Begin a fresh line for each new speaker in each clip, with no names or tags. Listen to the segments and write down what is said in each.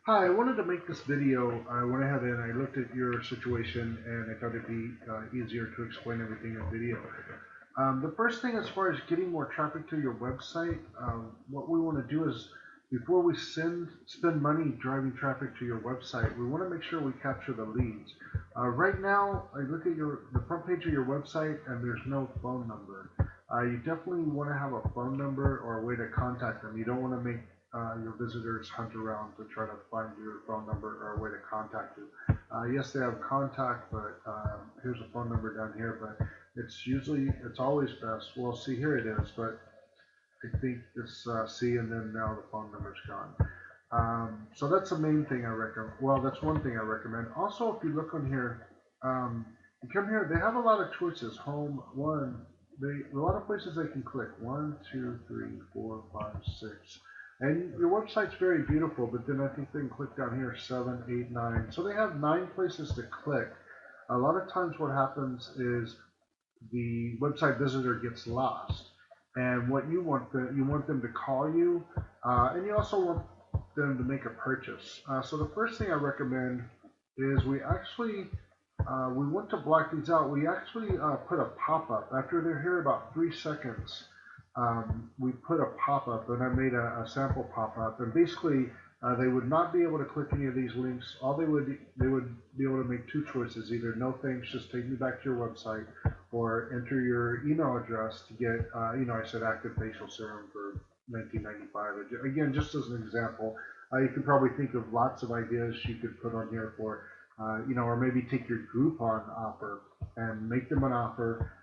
Hi, I wanted to make this video. I went ahead and I looked at your situation and I thought it'd be easier to explain everything in video. The first thing as far as getting more traffic to your website, what we want to do is before we spend money driving traffic to your website, we want to make sure we capture the leads. Right now, I look at the front page of your website and there's no phone number. You definitely want to have a phone number or a way to contact them. You don't want to make your visitors hunt around to try to find your phone number or a way to contact you. Yes, they have contact, but here's a phone number down here, but it's always best. Well, see, here it is, but I think this C and then now the phone number's gone. So that's the main thing I recommend. Well, that's one thing I recommend. Also, if you look on here, you come here, they have a lot of choices. Home, one, a lot of places they can click. One, two, three, four, five, six. And your website's very beautiful, but then I think they can click down here, seven, eight, nine. So they have 9 places to click. A lot of times what happens is the website visitor gets lost. And what you want them to call you, and you also want them to make a purchase. So the first thing I recommend is we want to block these out. We actually put a pop-up after they're here about 3 seconds. We put a pop-up, and I made a sample pop-up, and basically they would not be able to click any of these links. All they would be able to make two choices: either no thanks, just take me back to your website, or enter your email address to get, I said active facial serum for 1995. Again, just as an example, you could probably think of lots of ideas you could put on here for, or maybe take your Groupon offer and make them an offer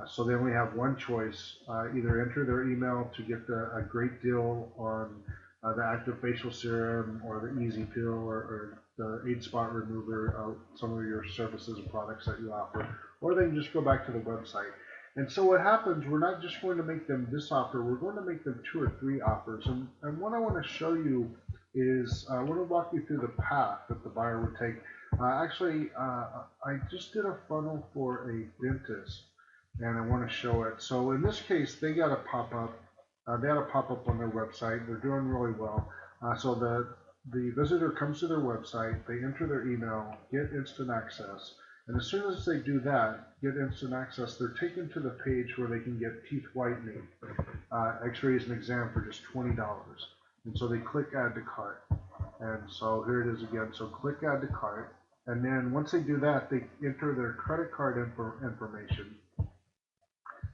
so they only have one choice. Either enter their email to get a great deal on the active facial serum or the easy pill or the 8 spot remover, some of your services and products that you offer, or they can just go back to the website. And so what happens, we're not just going to make them this offer, we're going to make them 2 or 3 offers. And what I want to show you is I want to walk you through the path that the buyer would take. I just did a funnel for a dentist and I want to show it. So in this case, they got a pop-up. They had a pop-up on their website. They're doing really well. So the visitor comes to their website, they enter their email, get instant access, and as soon as they do that, get instant access, they're taken to the page where they can get teeth whitening, X-rays and exam for just $20. And so they click add to cart. And so here it is again. So click add to cart. And then once they do that, they enter their credit card information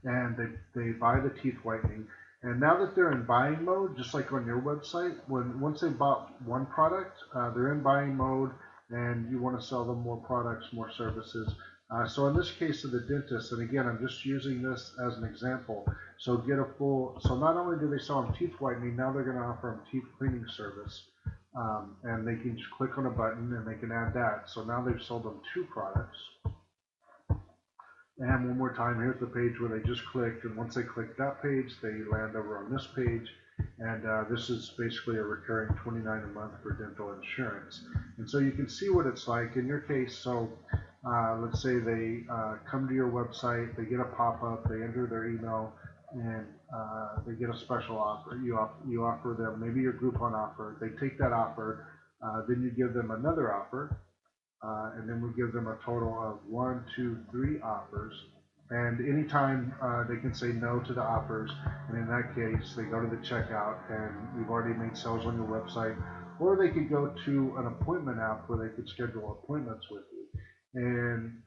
and they buy the teeth whitening. And now that they're in buying mode, just like on your website, once they bought one product, they're in buying mode, and you want to sell them more products, more services. So in this case of the dentist, and again, I'm just using this as an example. So so not only do they sell them teeth whitening, now they're going to offer them teeth cleaning service. And they can just click on a button and they can add that. So now they've sold them 2 products. And one more time, here's the page where they just clicked, and once they click that page, they land over on this page, and this is basically a recurring $29 a month for dental insurance. And so you can see what it's like in your case. So let's say they come to your website, they get a pop-up, they enter their email, and they get a special offer. You offer them maybe your Groupon offer. They take that offer, then you give them another offer, and then we give them a total of 1, 2, 3 offers. And anytime they can say no to the offers, and in that case, they go to the checkout, and we've already made sales on your website, or they could go to an appointment app where they could schedule appointments with you. And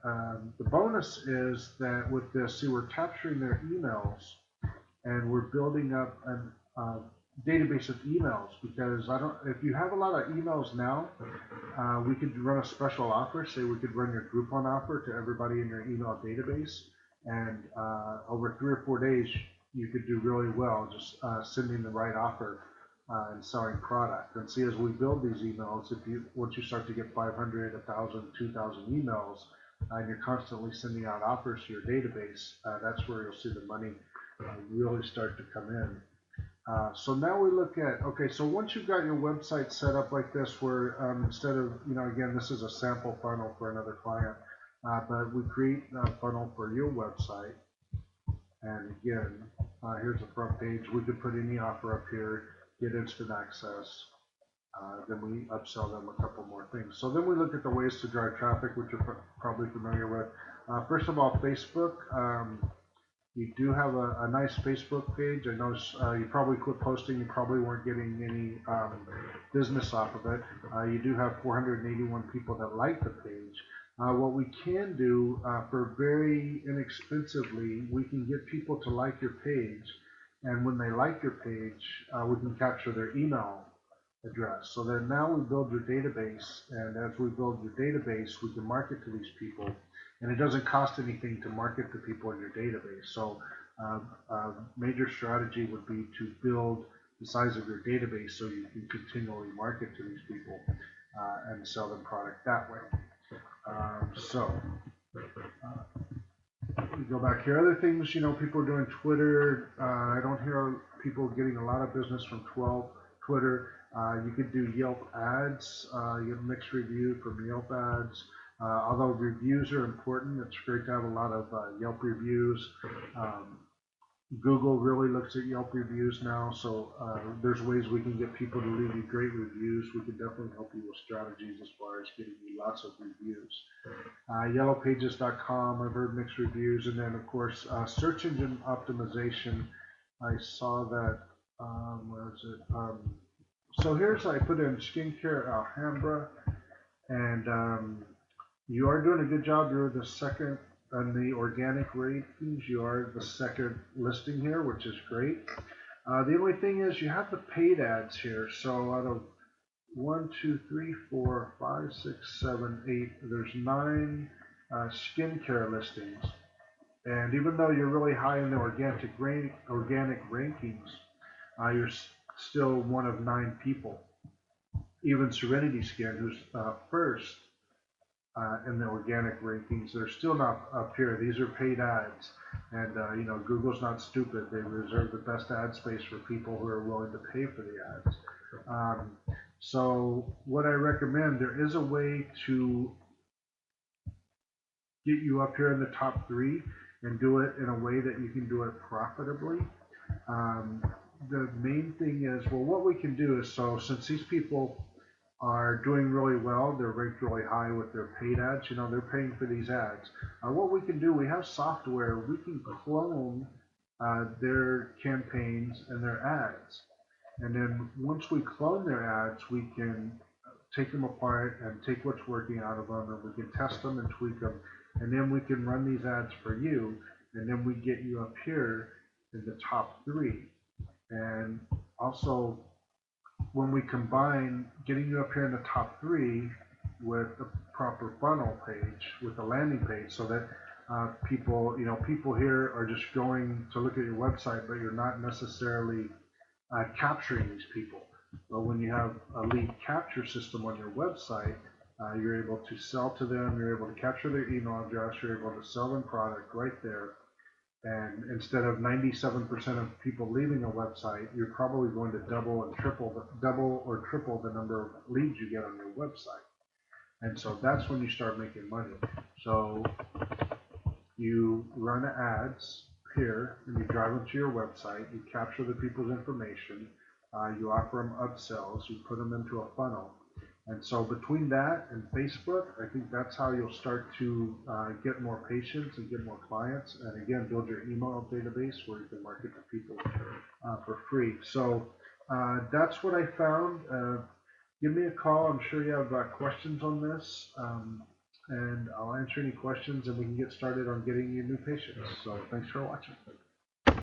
the bonus is that with this, see, we're capturing their emails, and we're building up an database of emails because if you have a lot of emails now, we could run a special offer. Say we could run your Groupon offer to everybody in your email database, and over 3 or 4 days, you could do really well just sending the right offer and selling product. And see, as we build these emails, once you start to get 500, 1,000, 2,000 emails, and you're constantly sending out offers to your database, that's where you'll see the money really start to come in. So now we look at, okay, so once you've got your website set up like this, where instead of, again, this is a sample funnel for another client, but we create a funnel for your website. And again, here's the front page. We could put any offer up here, get instant access. Then we upsell them a couple more things. So then we look at the ways to drive traffic, which you're probably familiar with. First of all, Facebook. You do have a nice Facebook page. I noticed you probably quit posting. You probably weren't getting any business off of it. You do have 481 people that like the page. What we can do for very inexpensively, we can get people to like your page. And when they like your page, we can capture their email address. So then now we build your database, and as we build your database, we can market to these people, and it doesn't cost anything to market to people in your database. So a major strategy would be to build the size of your database so you can continually market to these people and sell them product that way. We go back here. Other things, people are doing Twitter. I don't hear people getting a lot of business from Twitter. You could do Yelp ads. You have mixed review from Yelp ads. Although reviews are important, it's great to have a lot of Yelp reviews. Google really looks at Yelp reviews now, so there's ways we can get people to leave you great reviews. We can definitely help you with strategies as far as getting you lots of reviews. Yellowpages.com, I've heard mixed reviews, and then of course search engine optimization. I saw that. Where is it? So here's, I put in skincare Alhambra, and you are doing a good job. You're the second on the organic ratings. You are the second listing here, which is great. The only thing is you have the paid ads here. So out of 1, 2, 3, 4, 5, 6, 7, 8, there's 9 skincare listings. And even though you're really high in the organic rankings, you're still one of 9 people. Even Serenity Skin, who's first in the organic rankings, they're still not up here. These are paid ads, and Google's not stupid. They reserve the best ad space for people who are willing to pay for the ads. So what I recommend, there is a way to get you up here in the top 3 and do it in a way that you can do it profitably. The main thing is, well, what we can do is, so since these people are doing really well, they're ranked really high with their paid ads, they're paying for these ads. What we can do, we have software, we can clone their campaigns and their ads. And then once we clone their ads, we can take them apart and take what's working out of them, and we can test them and tweak them. And then we can run these ads for you, and then we get you up here in the top 3. And also, when we combine getting you up here in the top 3 with the proper funnel page, with the landing page, so that people here are just going to look at your website, but you're not necessarily capturing these people. But when you have a lead capture system on your website, you're able to sell to them, you're able to capture their email address, you're able to sell them product right there. And instead of 97% of people leaving a website, you're probably going to double or triple the number of leads you get on your website. And so that's when you start making money. So you run ads here, and you drive them to your website, you capture the people's information, you offer them upsells, you put them into a funnel. And so between that and Facebook, I think that's how you'll start to get more patients and get more clients, and again, build your email database where you can market to people for free. So that's what I found. Give me a call. I'm sure you have questions on this, and I'll answer any questions, and we can get started on getting you new patients. So thanks for watching.